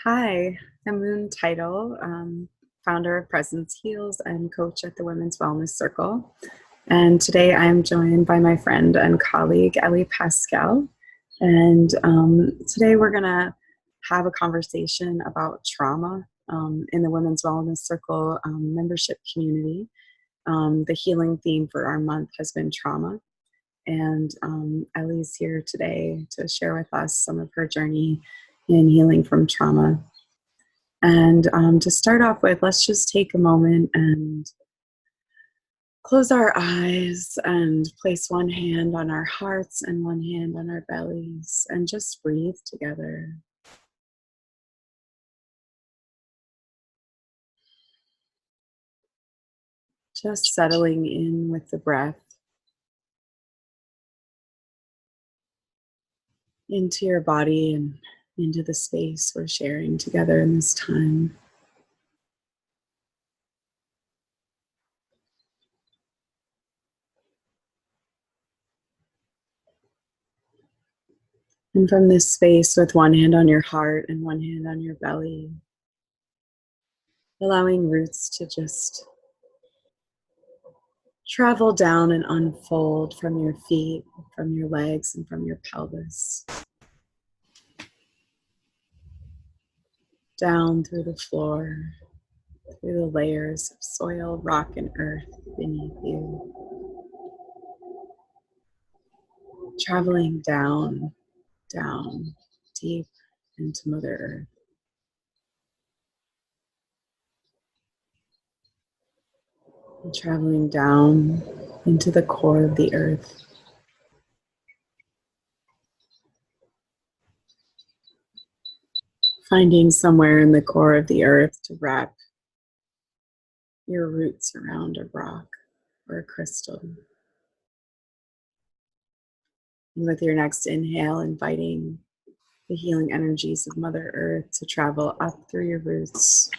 Hi, I'm Moon Teitel, founder of Presence Heals and coach at the Women's Wellness Circle. And today I'm joined by my friend and colleague, Ellie Paskell. And today we're going to have a conversation about trauma in the Women's Wellness Circle membership community. The healing theme for our month has been trauma. And Ellie's here today to share with us some of her journey in healing from trauma. And to start off with, let's just take a moment and close our eyes and place one hand on our hearts and one hand on our bellies and just breathe together. Just settling in with the breath into your body and into the space we're sharing together in this time. And from this space, with one hand on your heart and one hand on your belly, allowing roots to just travel down and unfold from your feet, from your legs, and from your pelvis. Down through the floor, through the layers of soil, rock, and earth beneath you. Traveling down, down, deep into Mother Earth. And traveling down into the core of the earth. Finding somewhere in the core of the earth to wrap your roots around a rock or a crystal. And with your next inhale, inviting the healing energies of Mother Earth to travel up through your roots,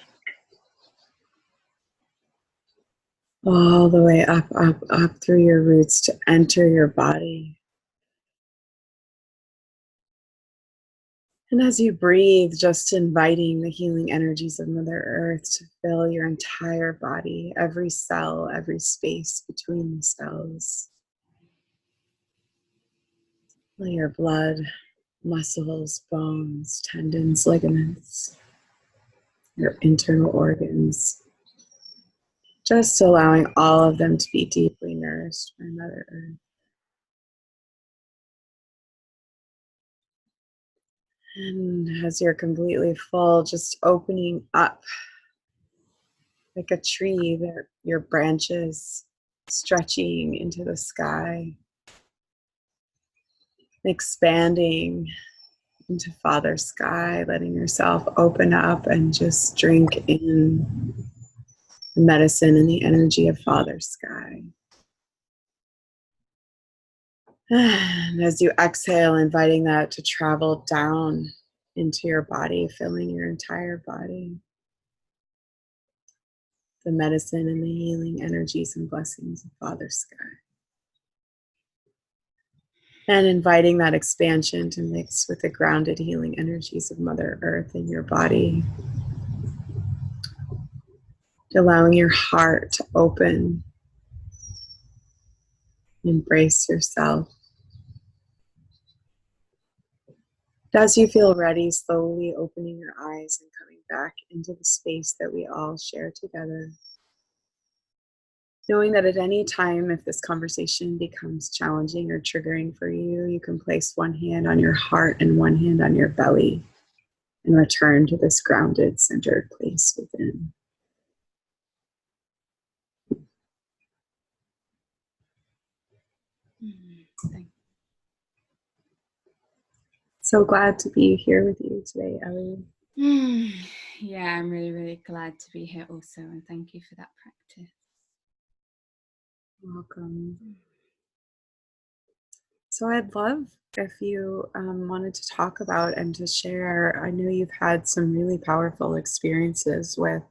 all the way up, up, up through your roots to enter your body. And as you breathe, just inviting the healing energies of Mother Earth to fill your entire body, every cell, every space between the cells. Fill your blood, muscles, bones, tendons, ligaments, your internal organs. Just allowing all of them to be deeply nourished by Mother Earth. And as you're completely full, just opening up like a tree, your branches stretching into the sky, expanding into Father Sky, letting yourself open up and just drink in the medicine and the energy of Father Sky. And as you exhale, inviting that to travel down into your body, filling your entire body. The medicine and the healing energies and blessings of Father Sky. And inviting that expansion to mix with the grounded healing energies of Mother Earth in your body. Allowing your heart to open. Embrace yourself. As you feel ready, slowly opening your eyes and coming back into the space that we all share together. Knowing that at any time, if this conversation becomes challenging or triggering for you, you can place one hand on your heart and one hand on your belly and return to this grounded, centered place within. So glad to be here with you today, Ellie. Yeah, I'm really, really glad to be here also, and thank you for that practice. Welcome. So I'd love if you wanted to talk about and to share. I know you've had some really powerful experiences with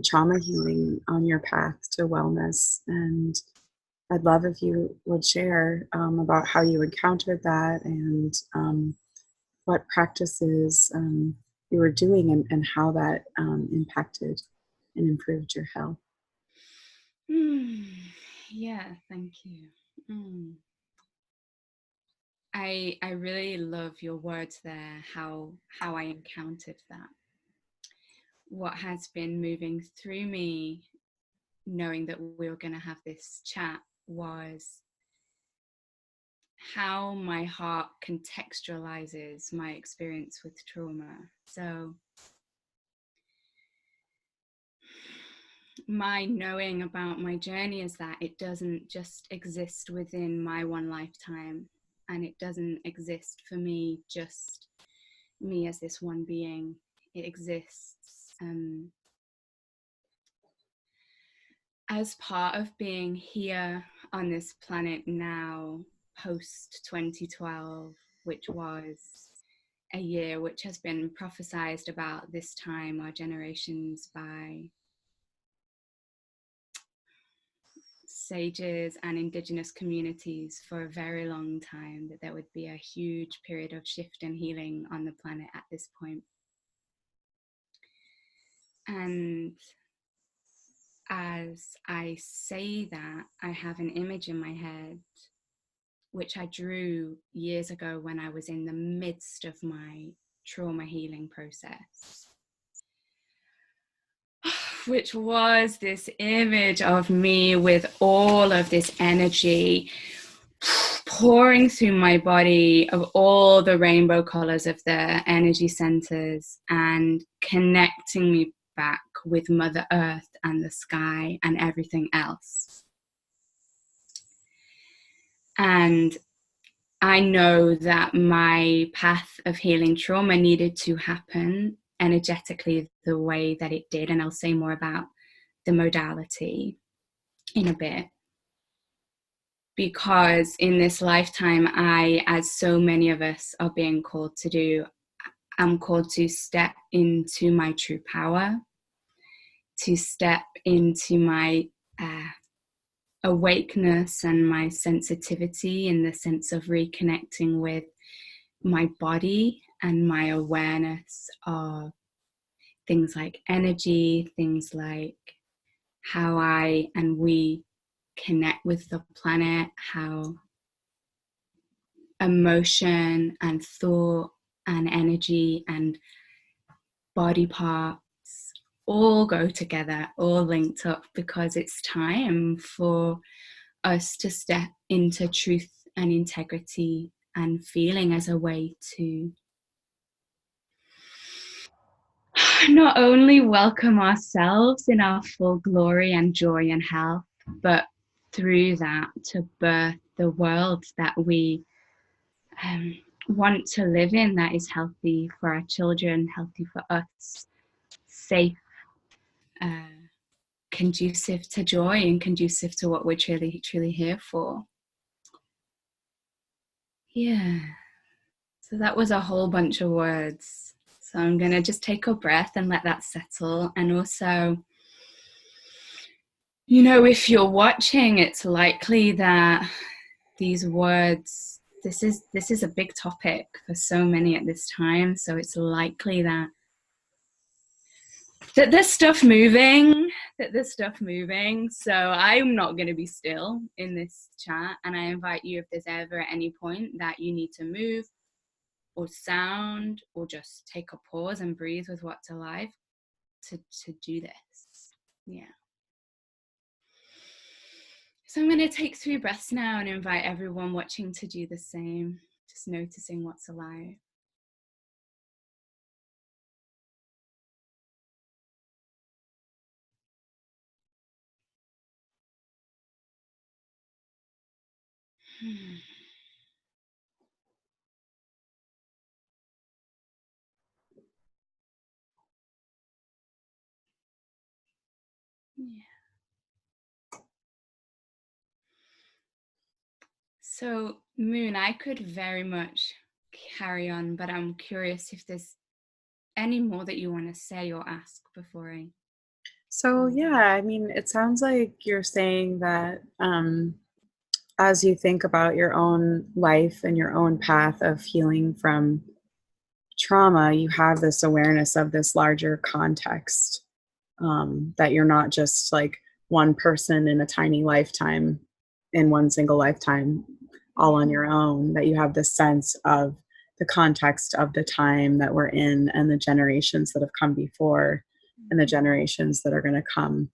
trauma healing on your path to wellness, and I'd love if you would share about how you encountered that and what practices were doing, and how that impacted and improved your health. Yeah, thank you. I really love your words there, how I encountered that. What has been moving through me, knowing that we were going to have this chat, was how my heart contextualizes my experience with trauma. So my knowing about my journey is that it doesn't just exist within my one lifetime, and it doesn't exist for me, just me as this one being. It exists as part of being here on this planet now, post 2012, which was a year which has been prophesized about this time, our generations, by sages and indigenous communities for a very long time, that there would be a huge period of shift and healing on the planet at this point. And as I say that, I have an image in my head which I drew years ago when I was in the midst of my trauma healing process, which was this image of me with all of this energy pouring through my body, of all the rainbow colors of the energy centers, and connecting me back with Mother Earth and the sky and everything else. And I know that my path of healing trauma needed to happen energetically the way that it did. And I'll say more about the modality in a bit. Because in this lifetime, I, as so many of us are being called to do, I'm called to step into my true power, to step into my awakeness and my sensitivity, in the sense of reconnecting with my body and my awareness of things like energy, things like how I and we connect with the planet, how emotion and thought and energy and body parts all go together, all linked up, because it's time for us to step into truth and integrity and feeling as a way to not only welcome ourselves in our full glory and joy and health, but through that to birth the world that we want to live in, that is healthy for our children, healthy for us, safe, conducive to joy, and conducive to what we're truly, truly here for. Yeah. So that was a whole bunch of words. So I'm going to just take a breath and let that settle. And also, you know, if you're watching, it's likely that these words, this is a big topic for so many at this time. So it's likely that there's stuff moving, So I'm not going to be still in this chat. And I invite you, if there's ever at any point that you need to move or sound or just take a pause and breathe with what's alive, to do this. Yeah. So I'm going to take 3 breaths now and invite everyone watching to do the same, just noticing what's alive. Yeah. So, Moon, I could very much carry on, but I'm curious if there's any more that you want to say or ask before I... So, yeah, I mean, it sounds like you're saying that as you think about your own life and your own path of healing from trauma, you have this awareness of this larger context, that you're not just like one person in a tiny lifetime, in one single lifetime, all on your own, that you have this sense of the context of the time that we're in and the generations that have come before and the generations that are going to come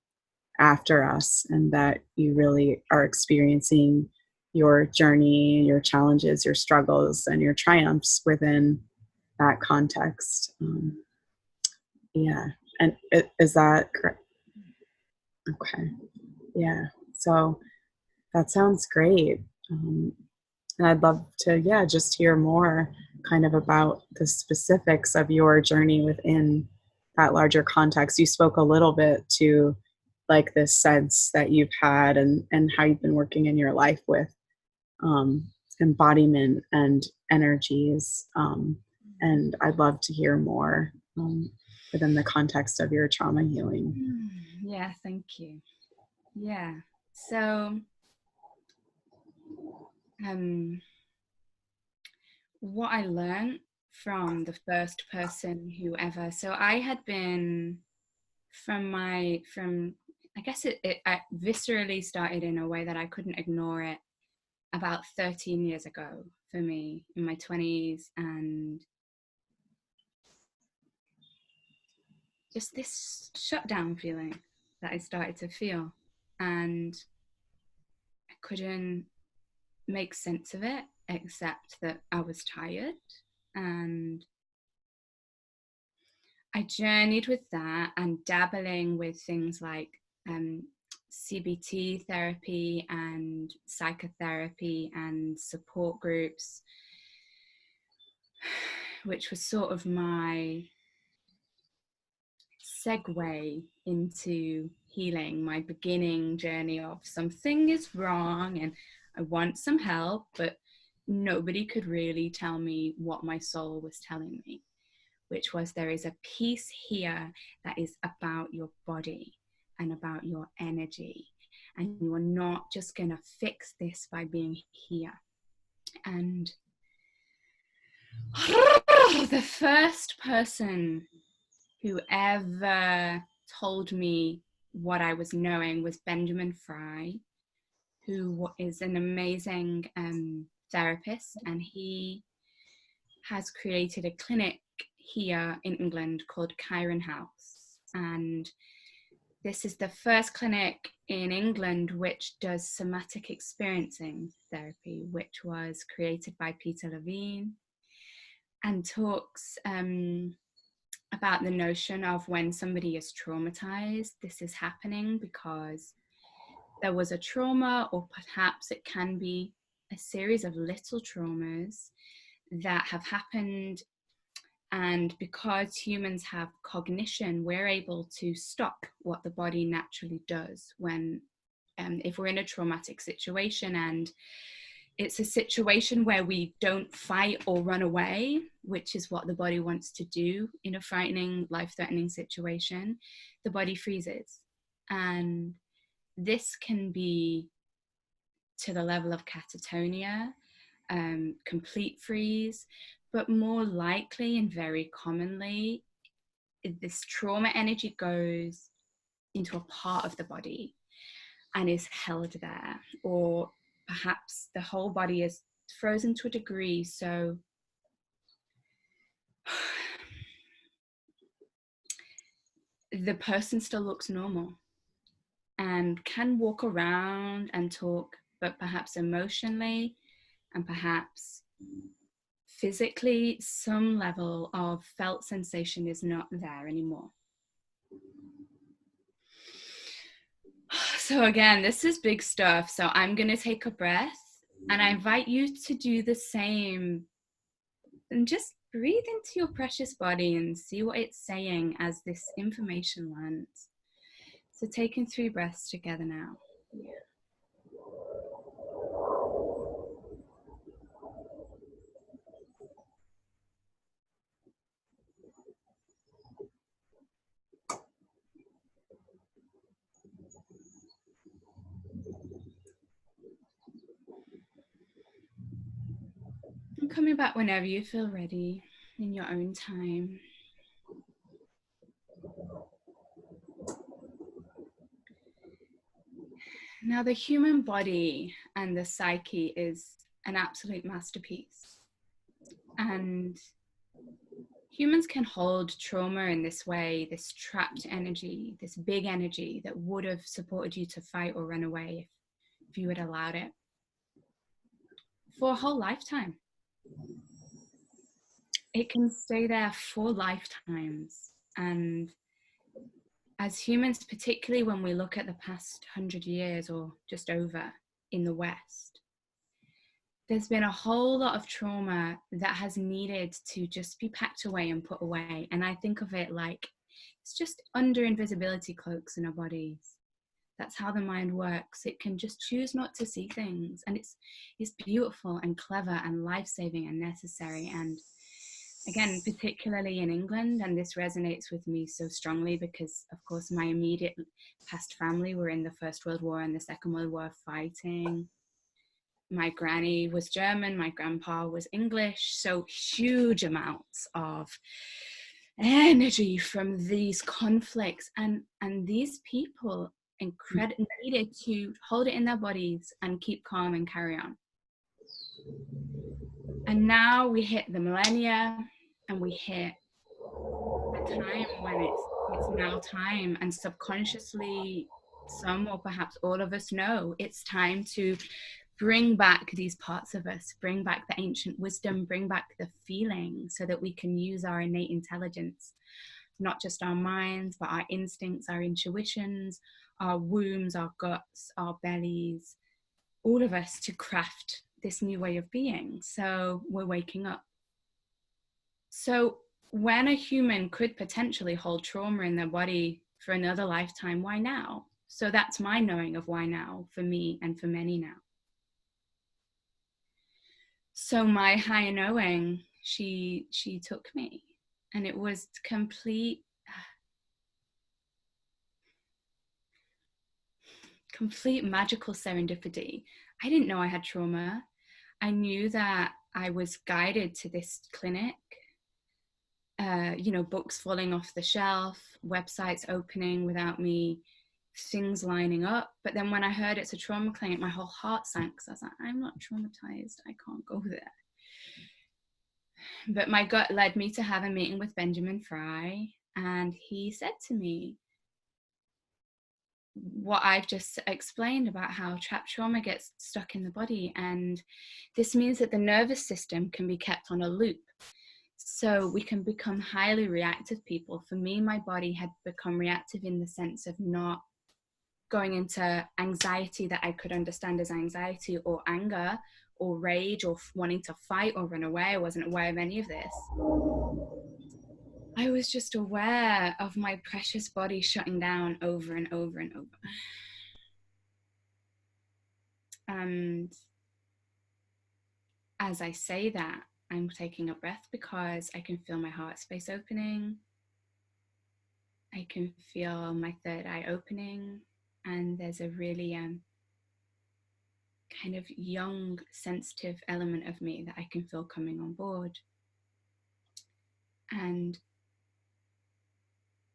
after us, and that you really are experiencing your journey, your challenges, your struggles, and your triumphs within that context. Yeah. And is that correct? Okay. Yeah. So that sounds great. And I'd love to, yeah, just hear more kind of about the specifics of your journey within that larger context. You spoke a little bit to like this sense that you've had, and how you've been working in your life with embodiment and energies. And I'd love to hear more within the context of your trauma healing. Yeah, thank you. Yeah. So, what I learned from the first person who ever, so I had been I guess it viscerally started in a way that I couldn't ignore it about 13 years ago for me in my 20s, and just this shutdown feeling that I started to feel, and I couldn't make sense of it except that I was tired. And I journeyed with that and dabbling with things like CBT therapy and psychotherapy and support groups, which was sort of my segue into healing, my beginning journey of something is wrong and I want some help, but nobody could really tell me what my soul was telling me, which was there is a piece here that is about your body and about your energy. And you are not just going to fix this by being here. And the first person who ever told me what I was knowing was Benjamin Fry, who is an amazing therapist, and he has created a clinic here in England called Chiron House. And this is the first clinic in England which does somatic experiencing therapy, which was created by Peter Levine, and talks about the notion of when somebody is traumatized, this is happening because there was a trauma, or perhaps it can be a series of little traumas that have happened. And because humans have cognition, we're able to stop what the body naturally does when, if we're in a traumatic situation, and it's a situation where we don't fight or run away, which is what the body wants to do in a frightening, life-threatening situation, the body freezes. And this can be to the level of catatonia, complete freeze, but more likely and very commonly, this trauma energy goes into a part of the body and is held there, or perhaps the whole body is frozen to a degree. So the person still looks normal and can walk around and talk, but perhaps emotionally and perhaps physically, some level of felt sensation is not there anymore. So again, this is big stuff. So I'm going to take a breath, and I invite you to do the same, and just breathe into your precious body and see what it's saying as this information lands. So taking 3 breaths together now. Yeah. And coming back whenever you feel ready. in your own time. Now, the human body and the psyche is an absolute masterpiece. And humans can hold trauma in this way, this trapped energy, this big energy that would have supported you to fight or run away if you had allowed it, for a whole lifetime. It can stay there for lifetimes. And as humans, particularly when we look at the past 100 years or just over in the West, there's been a whole lot of trauma that has needed to just be packed away and put away. And I think of it like it's just under invisibility cloaks in our bodies. That's how the mind works. It can just choose not to see things. And it's beautiful and clever and life-saving and necessary. And again, particularly in England, and this resonates with me so strongly because, of course, my immediate past family were in the First World War and the Second World War fighting. My granny was German, my grandpa was English, so huge amounts of energy from these conflicts, and these people needed to hold it in their bodies and keep calm and carry on. And now we hit the millennia, and we hit a time when it's now time, and subconsciously some or perhaps all of us know it's time to bring back these parts of us, bring back the ancient wisdom, bring back the feeling so that we can use our innate intelligence, not just our minds, but our instincts, our intuitions, our wombs, our guts, our bellies, all of us, to craft this new way of being. So we're waking up. So when a human could potentially hold trauma in their body for another lifetime, why now? So that's my knowing of why now for me and for many now. So my higher knowing, she took me, and it was complete magical serendipity. I didn't know I had trauma. I knew that I was guided to this clinic, books falling off the shelf, websites opening without me, things lining up. But then when I heard it's a trauma clinic, my whole heart sank, because I was like, I'm not traumatized, I can't go there. But my gut led me to have a meeting with Benjamin Fry, and he said to me what I've just explained about how trapped trauma gets stuck in the body, and this means that the nervous system can be kept on a loop. So we can become highly reactive people. For me, my body had become reactive in the sense of not going into anxiety that I could understand as anxiety or anger or rage or wanting to fight or run away. I wasn't aware of any of this. I was just aware of my precious body shutting down over and over and over. And as I say that, I'm taking a breath because I can feel my heart space opening. I can feel my third eye opening. And there's a really kind of young, sensitive element of me that I can feel coming on board. And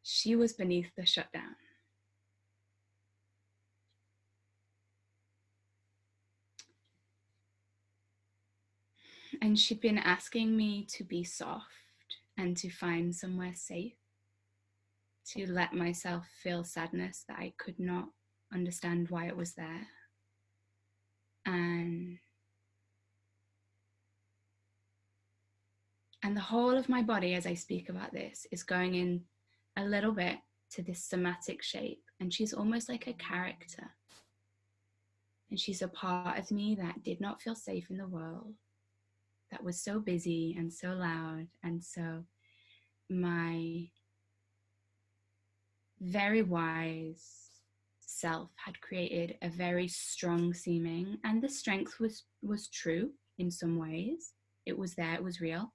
she was beneath the shutdown. And she'd been asking me to be soft and to find somewhere safe, to let myself feel sadness that I could not understand why it was there. And the whole of my body, as I speak about this, is going in a little bit to this somatic shape. And she's almost like a character. And she's a part of me that did not feel safe in the world, that was so busy and so loud. And so my very wise self had created a very strong seeming, and the strength was true in some ways. It was there, it was real.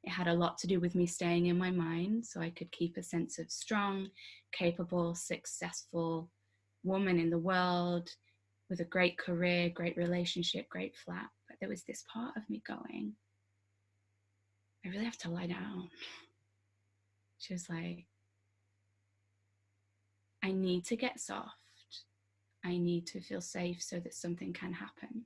It had a lot to do with me staying in my mind, so I could keep a sense of strong, capable, successful woman in the world with a great career, great relationship, great flat. But there was this part of me going, I really have to lie down. She was like, I need to get soft. I need to feel safe so that something can happen.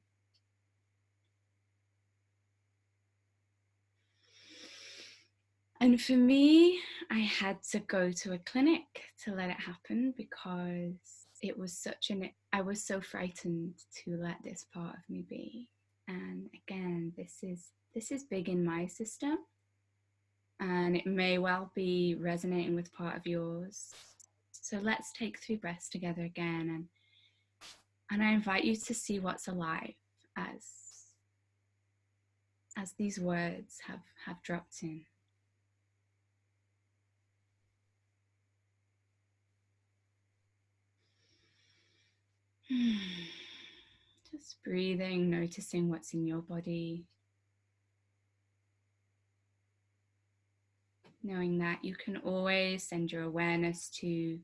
And for me, I had to go to a clinic to let it happen because it was I was so frightened to let this part of me be. And again, this is big in my system, and it may well be resonating with part of yours. So let's take 3 breaths together again, and I invite you to see what's alive as these words have dropped in. Just breathing, noticing what's in your body, knowing that you can always send your awareness to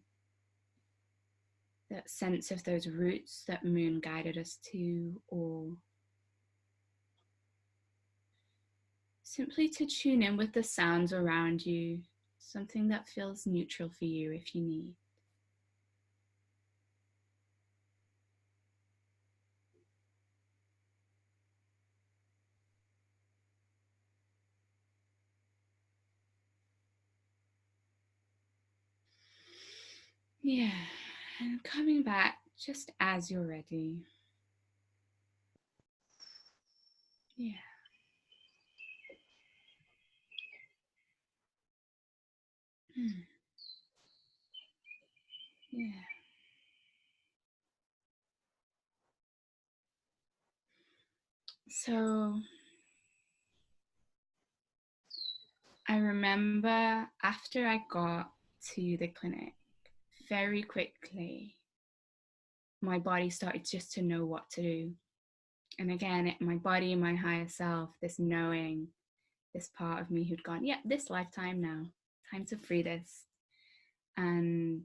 that sense of those roots that Moon guided us to, or simply to tune in with the sounds around you, something that feels neutral for you if you need. Yeah, and coming back just as you're ready. Yeah. Yeah. So I remember after I got to the clinic, very quickly, my body started just to know what to do. And again, my body, my higher self, this knowing, this part of me who'd gone, yeah, this lifetime now, time to free this. And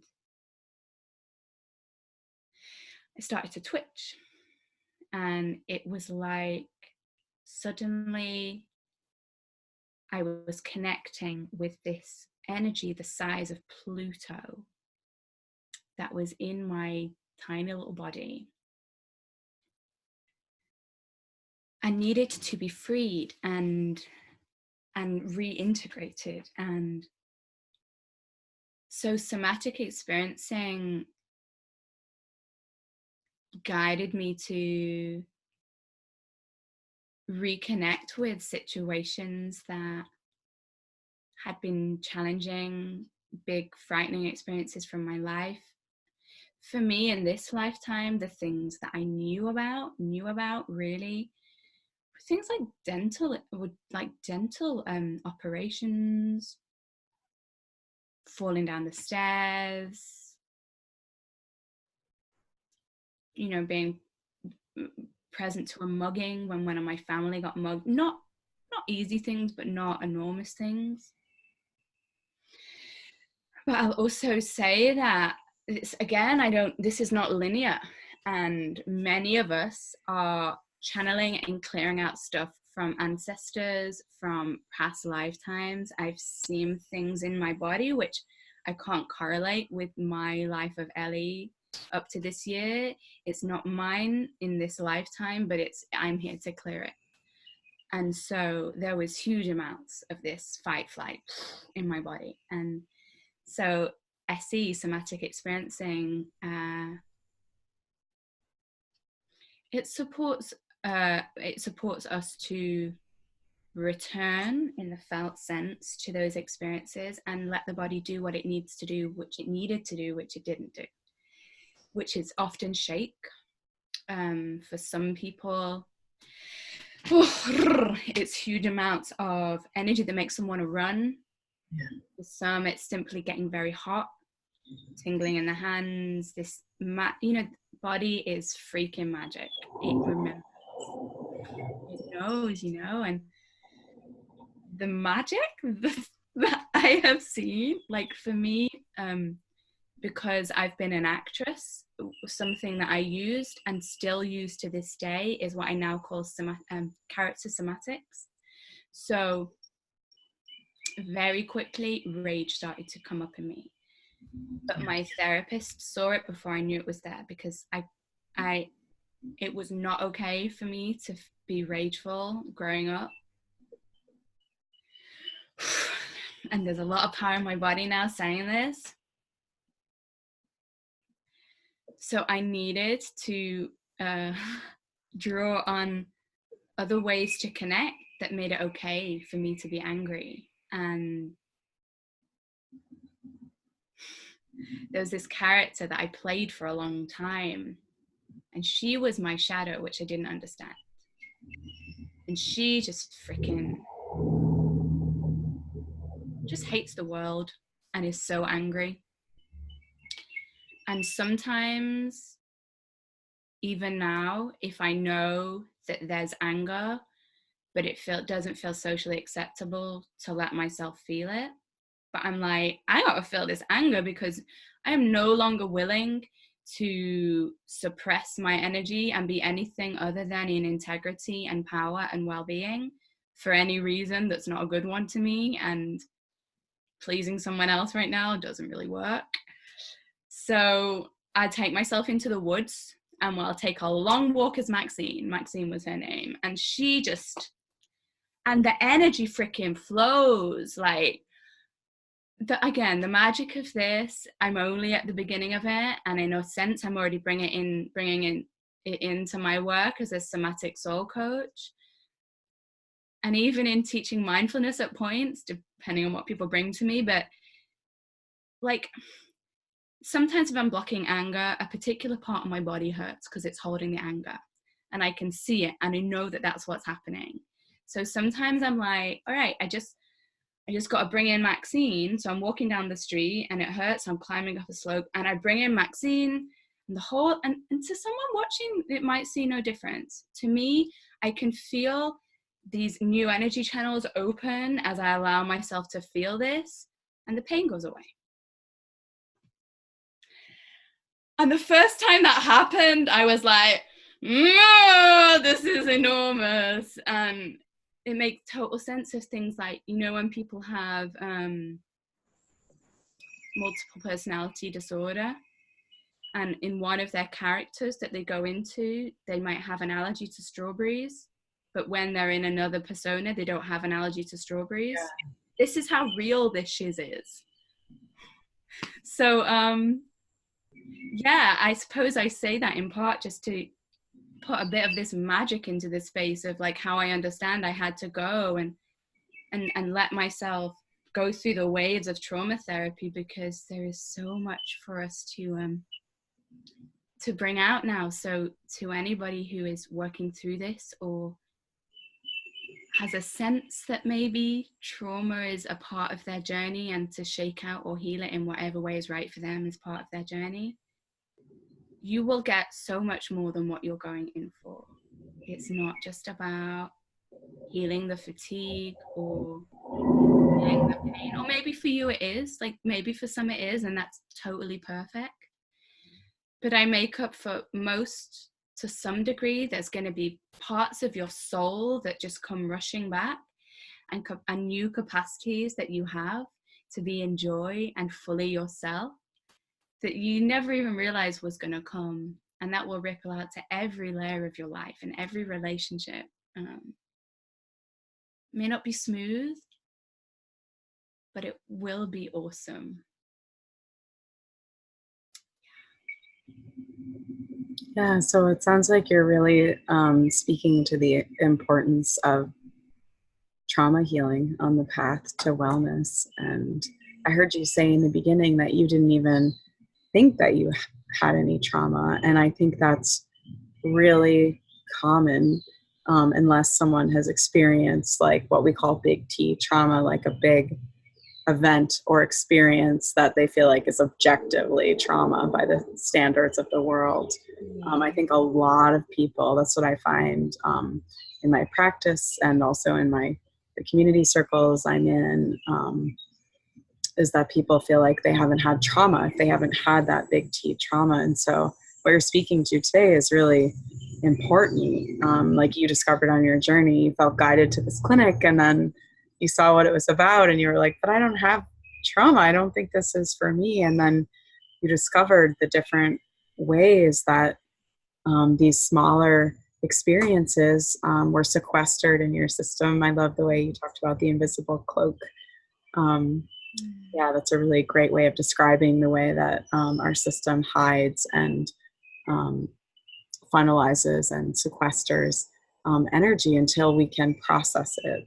I started to twitch. And it was like suddenly I was connecting with this energy the size of Pluto that was in my tiny little body and needed to be freed and reintegrated. And so somatic experiencing guided me to reconnect with situations that had been challenging, big, frightening experiences from my life. For me, in this lifetime, the things that I knew about really things like dental operations, falling down the stairs, being present to a mugging when one of my family got mugged. Not easy things, but not enormous things. But I'll also say that this is not linear, and many of us are channeling and clearing out stuff from ancestors, from past lifetimes. I've seen things in my body which I can't correlate with my life of Ellie up to this year. It's not mine in this lifetime, but I'm here to clear it. And so there was huge amounts of this fight flight in my body. And so I see somatic experiencing, it supports us to return in the felt sense to those experiences and let the body do what it needs to do, which it needed to do, which it didn't do, which is often shake. For some people, it's huge amounts of energy that makes them want to run. Yeah. For some, it's simply getting very hot, tingling in the hands. This, body is freaking magic. It remembers. It knows, and the magic that I have seen, like for me, because I've been an actress, something that I used and still use to this day is what I now call character somatics. So very quickly rage started to come up in me. But my therapist saw it before I knew it was there, because it was not okay for me to be rageful growing up. And there's a lot of power in my body now saying this. So I needed to draw on other ways to connect that made it okay for me to be angry. And there was this character that I played for a long time, and she was my shadow, which I didn't understand. And she just freaking just hates the world and is so angry. And sometimes, even now, if I know that there's anger, but it doesn't feel socially acceptable to let myself feel it, but I'm like, I gotta feel this anger, because I am no longer willing to suppress my energy and be anything other than in integrity and power and well-being for any reason that's not a good one to me. And pleasing someone else right now doesn't really work. So I take myself into the woods, and I'll take a long walk as Maxine. Maxine was her name. And she just, and the energy freaking flows. Like, again, the magic of this, I'm only at the beginning of it, and in a sense I'm already bringing it into my work as a somatic soul coach, and even in teaching mindfulness at points, depending on what people bring to me. But like, sometimes if I'm blocking anger, a particular part of my body hurts because it's holding the anger, and I can see it, and I know that that's what's happening. So sometimes I'm like, all right, I just got to bring in Maxine. So I'm walking down the street and it hurts. I'm climbing up a slope and I bring in Maxine, and and to someone watching, it might see no difference. To me, I can feel these new energy channels open as I allow myself to feel this, and the pain goes away. And the first time that happened, I was like, no, this is enormous. And it makes total sense of things like, when people have multiple personality disorder, and in one of their characters that they go into, they might have an allergy to strawberries, but when they're in another persona, they don't have an allergy to strawberries. Yeah. This is how real this shiz is. So, yeah, I suppose I say that in part just to put a bit of this magic into the space of like how I understand I had to go and let myself go through the waves of trauma therapy, because there is so much for us to bring out now. So to anybody who is working through this or has a sense that maybe trauma is a part of their journey, and to shake out or heal it in whatever way is right for them as part of their journey, you will get so much more than what you're going in for. It's not just about healing the fatigue or healing the pain, or maybe for you it is, like maybe for some it is, and that's totally perfect. But I make up for most to some degree. There's going to be parts of your soul that just come rushing back, and new capacities that you have to be in joy and fully yourself that you never even realized was going to come. And that will ripple out to every layer of your life and every relationship. May not be smooth, but it will be awesome. Yeah, so it sounds like you're really speaking to the importance of trauma healing on the path to wellness. And I heard you say in the beginning that you didn't even think that you had any trauma. And I think that's really common unless someone has experienced like what we call big T trauma, like a big event or experience that they feel like is objectively trauma by the standards of the world. I think a lot of people, that's what I find in my practice and also in the community circles I'm in, is that people feel like they haven't had trauma if they haven't had that big T trauma. And so what you're speaking to today is really important. Like you discovered on your journey, you felt guided to this clinic, and then you saw what it was about, and you were like, but I don't have trauma. I don't think this is for me. And then you discovered the different ways that these smaller experiences were sequestered in your system. I love the way you talked about the invisible cloak. Yeah, that's a really great way of describing the way that our system hides and funnelizes and sequesters energy until we can process it.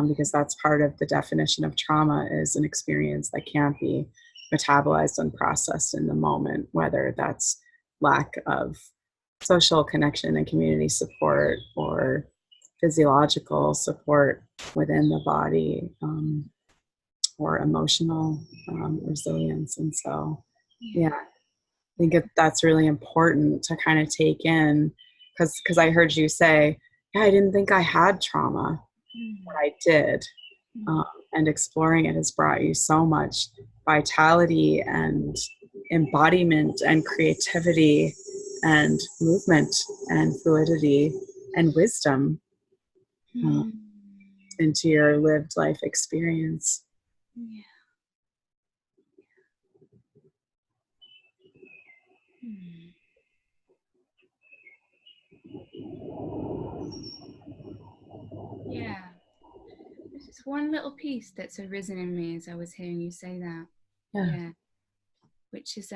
Because that's part of the definition of trauma, is an experience that can't be metabolized and processed in the moment, whether that's lack of social connection and community support or physiological support within the body, or emotional resilience. And so, yeah, I think that's really important to kind of take in, because I heard you say, yeah, I didn't think I had trauma, but I did. And exploring it has brought you so much vitality and embodiment and creativity and movement and fluidity and wisdom into your lived life experience. Yeah. Yeah. There's just one little piece that's arisen in me as I was hearing you say that. Yeah. Which is,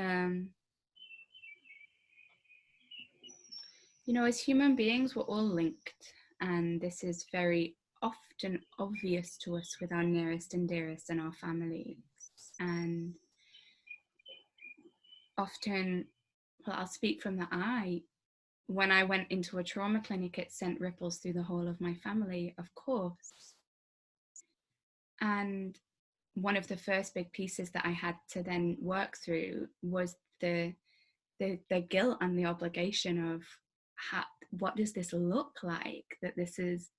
you know, as human beings, we're all linked. And this is very often obvious to us with our nearest and dearest and our families. And often, well, I'll speak from the I. When I went into a trauma clinic, it sent ripples through the whole of my family, of course. And one of the first big pieces that I had to then work through was the guilt and the obligation of what does this look like, that this is.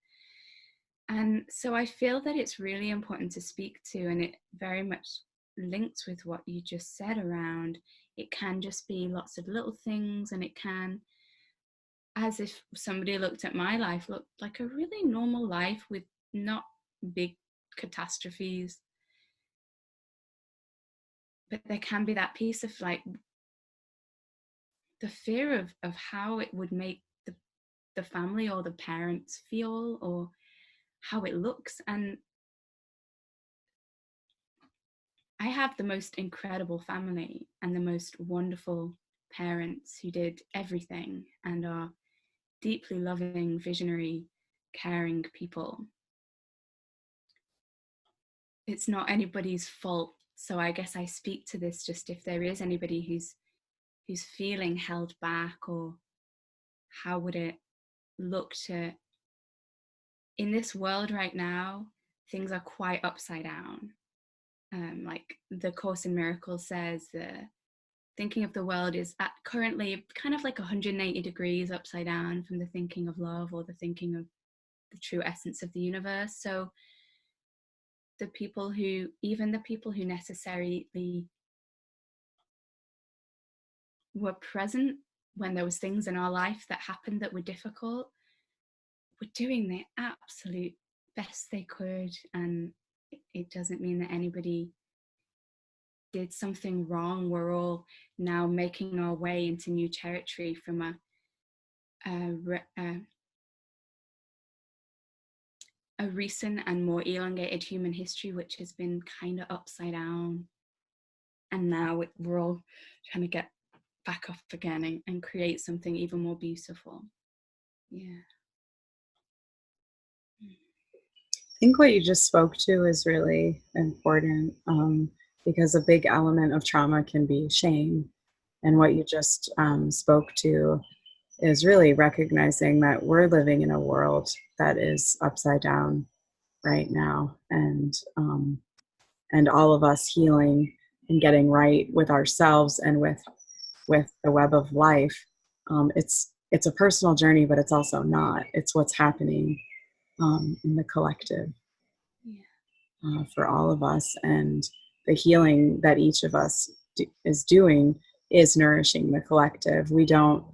And so I feel that it's really important to speak to, and it very much links with what you just said around, it can just be lots of little things, and it can, as if somebody looked at my life, looked like a really normal life with not big catastrophes. But there can be that piece of like the fear of how it would make the family or the parents feel, or how it looks. And I have the most incredible family and the most wonderful parents who did everything and are deeply loving, visionary, caring people. It's not anybody's fault. So I guess I speak to this just if there is anybody who's feeling held back, or how would it look to, in this world right now, things are quite upside down. Like the Course in Miracles says, the thinking of the world is at currently kind of like 180 degrees upside down from the thinking of love or the thinking of the true essence of the universe. So even the people who necessarily were present when there was things in our life that happened that were difficult, were doing the absolute best they could. And it doesn't mean that anybody did something wrong. We're all now making our way into new territory from a recent and more elongated human history, which has been kind of upside down. And now we're all trying to get back up again and create something even more beautiful. Yeah. I think what you just spoke to is really important, because a big element of trauma can be shame. And what you just spoke to is really recognizing that we're living in a world that is upside down right now, and all of us healing and getting right with ourselves and with the web of life. It's a personal journey, but it's also not. It's what's happening in the collective, for all of us, and the healing that each of us is doing is nourishing the collective. We don't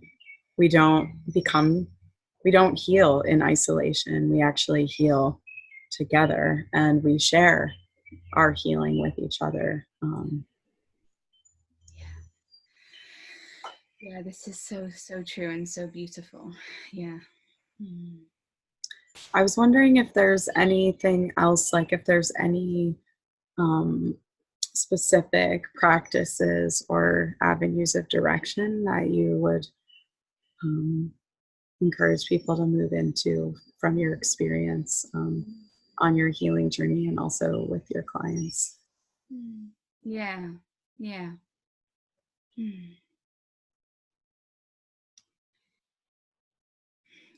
heal in isolation. We actually heal together, and we share our healing with each other. Yeah, this is so true and so beautiful. Yeah. I was wondering if there's anything else, like if there's any specific practices or avenues of direction that you would encourage people to move into from your experience on your healing journey and also with your clients. Yeah.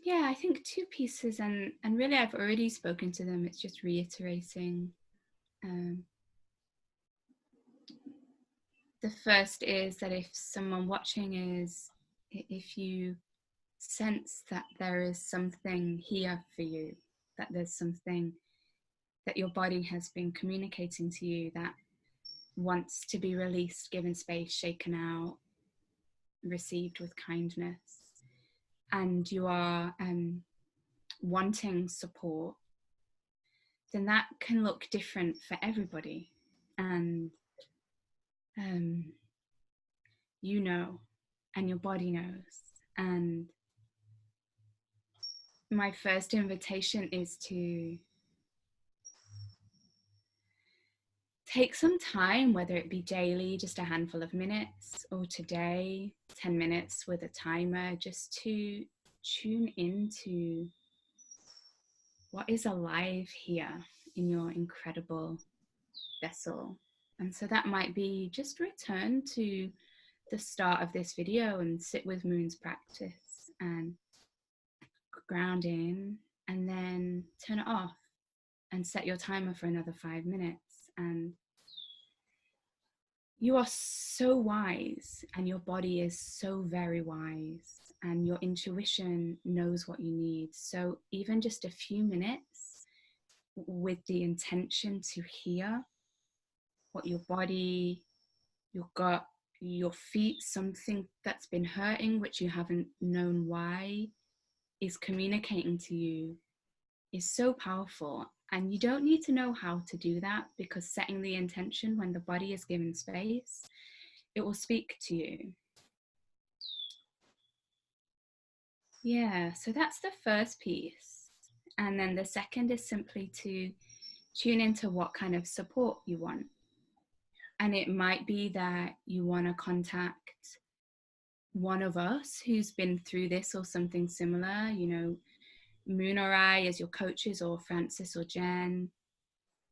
Yeah, I think two pieces, and really I've already spoken to them. It's just reiterating. The first is that if someone watching if you sense that there is something here for you, that there's something that your body has been communicating to you that wants to be released, given space, shaken out, received with kindness, and you are wanting support, then that can look different for everybody. And you know, and your body knows. And my first invitation is to take some time, whether it be daily, just a handful of minutes, or today, 10 minutes with a timer, just to tune into what is alive here in your incredible vessel. And so that might be just return to the start of this video and sit with Moon's practice and ground in, and then turn it off and set your timer for another 5 minutes. And you are so wise, and your body is so very wise, and your intuition knows what you need. So even just a few minutes with the intention to hear what your body, your gut, your feet, something that's been hurting which you haven't known why is communicating to you, is so powerful. And you don't need to know how to do that, because setting the intention when the body is given space, it will speak to you. Yeah, so that's the first piece. And then the second is simply to tune into what kind of support you want. And it might be that you want to contact one of us who's been through this or something similar, you know, Moon or I as your coaches, or Francis or Jen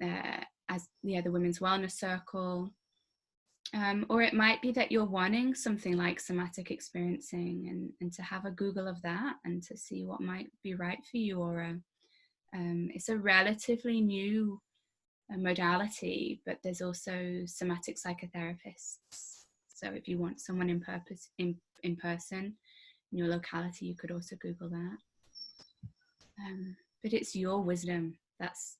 as the Women's Wellness Circle. Or it might be that you're wanting something like somatic experiencing, and to have a Google of that and to see what might be right for you. Or it's a relatively new modality, but there's also somatic psychotherapists. So if you want someone in person in your locality, you could also Google that. But it's your wisdom. That's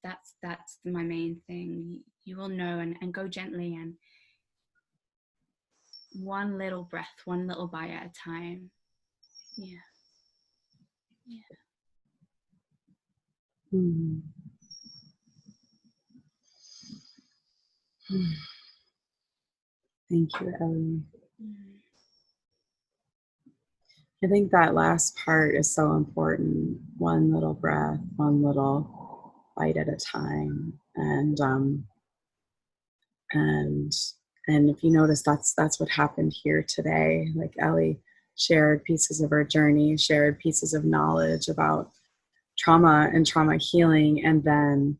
my main thing. You will know, and go gently, and one little breath, one little bite at a time. Yeah. Thank you, Ellie. I think that last part is so important. One little breath, one little bite at a time. And if you notice, that's what happened here today. Like Ellie shared pieces of her journey, shared pieces of knowledge about trauma and trauma healing, and then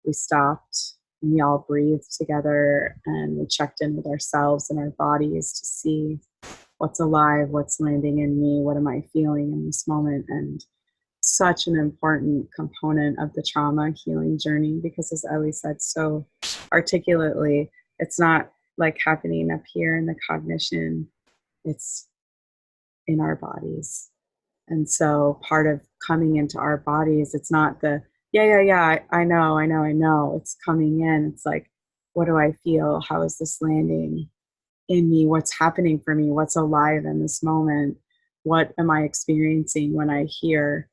we stopped and we all breathed together and we checked in with ourselves and our bodies to see what's alive, what's landing in me, what am I feeling in this moment. And such an important component of the trauma healing journey, because as Ellie said so articulately, it's not like happening up here in the cognition, it's in our bodies. And so part of coming into our bodies, it's not the, I know. It's coming in. It's like, what do I feel? How is this landing in me? What's happening for me? What's alive in this moment? What am I experiencing when I hear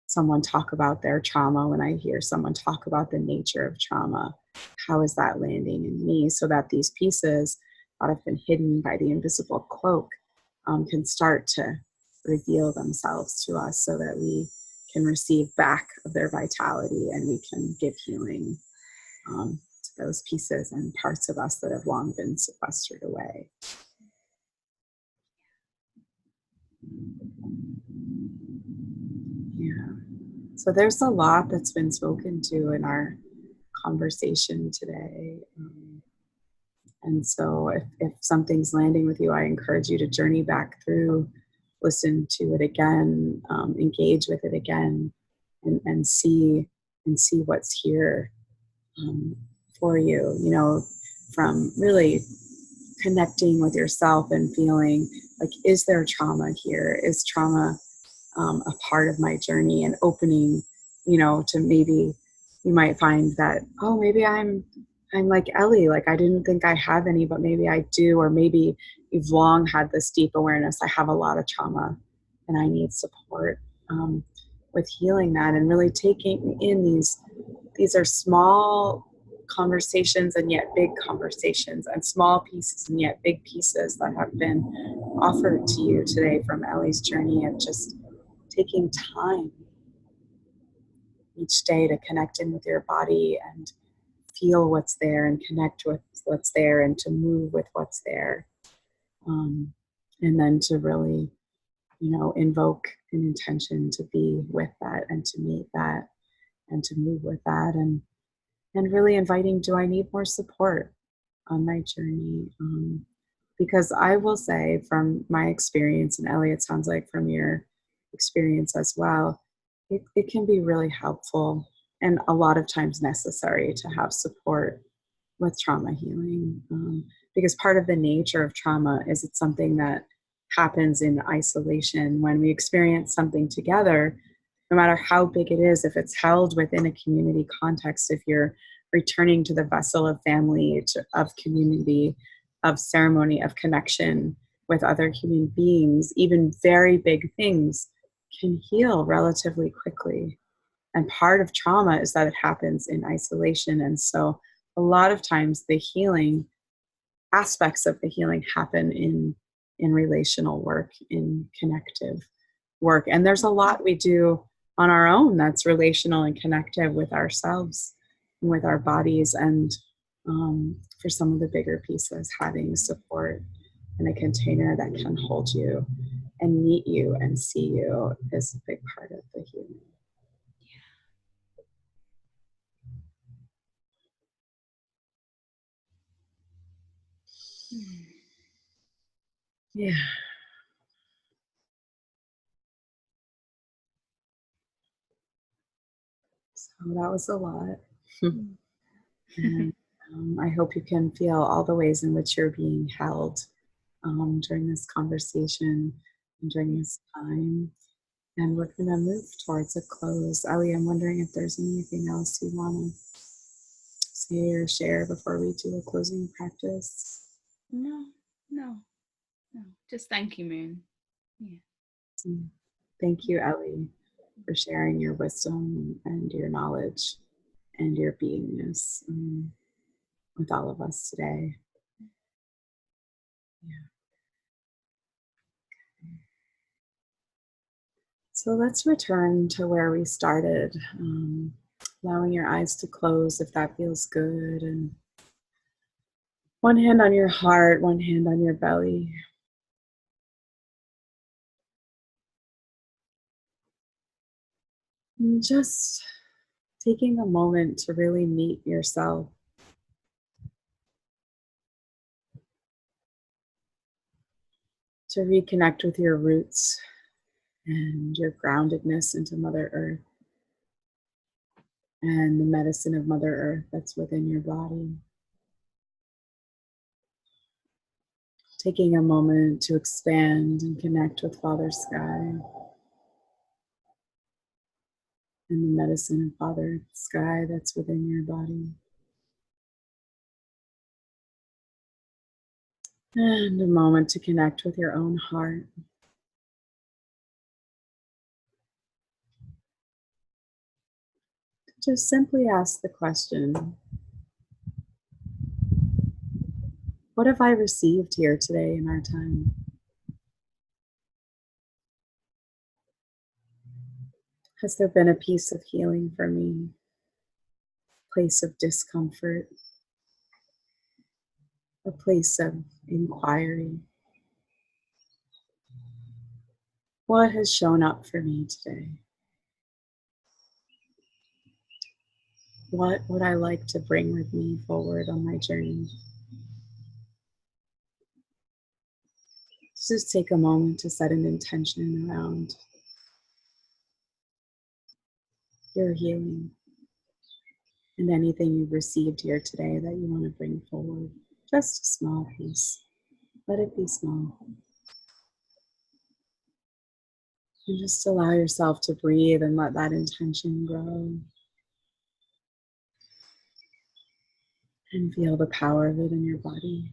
someone talk about their trauma, when I hear someone talk about the nature of trauma, how is that landing in me, so that these pieces that have been hidden by the invisible cloak can start to reveal themselves to us, so that we can receive back of their vitality, and we can give healing to those pieces and parts of us that have long been sequestered away. Yeah. So there's a lot that's been spoken to in our conversation today. And so if something's landing with you, I encourage you to journey back through, listen to it again, engage with it again, and see what's here for you, from really connecting with yourself and feeling like, is there trauma here? Is trauma a part of my journey? And opening, to maybe you might find that, oh, maybe I'm like Ellie, like I didn't think I have any, but maybe I do. Or maybe you've long had this deep awareness, I have a lot of trauma and I need support with healing that, and really taking in these are small conversations and yet big conversations, and small pieces and yet big pieces that have been offered to you today from Ellie's journey of just taking time each day to connect in with your body and feel what's there and connect with what's there and to move with what's there. And then to really, invoke an intention to be with that and to meet that and to move with that, and really inviting, do I need more support on my journey? Because I will say from my experience, and Ellie, it sounds like from your experience as well, it can be really helpful and a lot of times necessary to have support with trauma healing. Because part of the nature of trauma is it's something that happens in isolation. When we experience something together, no matter how big it is, if it's held within a community context, if you're returning to the vessel of family, of community, of ceremony, of connection with other human beings, even very big things can heal relatively quickly. And part of trauma is that it happens in isolation. And so a lot of times the healing aspects of the healing happen in relational work, in connective work. And there's a lot we do on our own that's relational and connective with ourselves and with our bodies. And for some of the bigger pieces, having support in a container that can hold you and meet you and see you is a big part of the healing. Yeah. So that was a lot. And I hope you can feel all the ways in which you're being held during this conversation and during this time. And we're going to move towards a close. Ellie, I'm wondering if there's anything else you want to say or share before we do a closing practice. No. Just thank you, Moon. Yeah. Thank you, Ellie, for sharing your wisdom and your knowledge and your beingness with all of us today. Yeah. So let's return to where we started, allowing your eyes to close if that feels good, and one hand on your heart, one hand on your belly. And just taking a moment to really meet yourself. To reconnect with your roots and your groundedness into Mother Earth and the medicine of Mother Earth that's within your body. Taking a moment to expand and connect with Father Sky and the medicine of Father Sky that's within your body. And a moment to connect with your own heart. Just simply ask the question, what have I received here today in our time? Has there been a piece of healing for me? Place of discomfort? A place of inquiry? What has shown up for me today? What would I like to bring with me forward on my journey? Just take a moment to set an intention around your healing and anything you've received here today that you want to bring forward. Just a small piece. Let it be small. And just allow yourself to breathe and let that intention grow. And feel the power of it in your body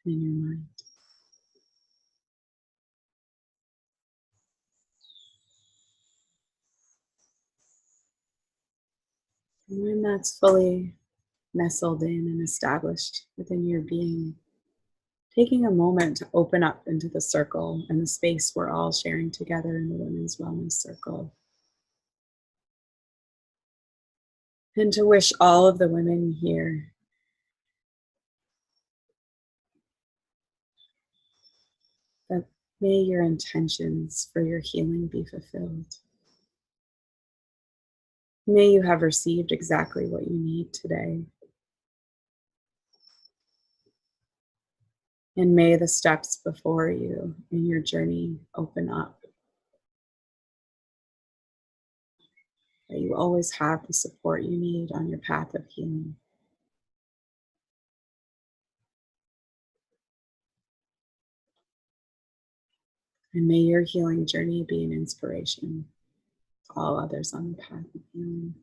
and in your mind. And when that's fully nestled in and established within your being, taking a moment to open up into the circle and the space we're all sharing together in the Women's Wellness Circle. And to wish all of the women here that may your intentions for your healing be fulfilled. May you have received exactly what you need today. And may the steps before you in your journey open up. That you always have the support you need on your path of healing. And may your healing journey be an inspiration to all others on the path of healing.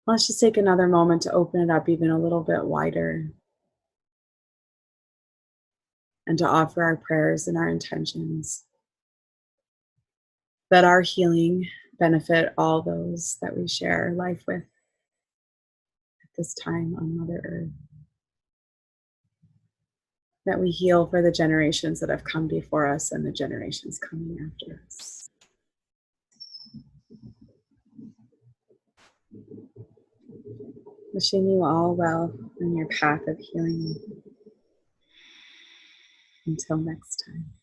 Let's just take another moment to open it up even a little bit wider and to offer our prayers and our intentions that our healing benefit all those that we share life with at this time on Mother Earth. That we heal for the generations that have come before us and the generations coming after us. Wishing you all well on your path of healing. Until next time.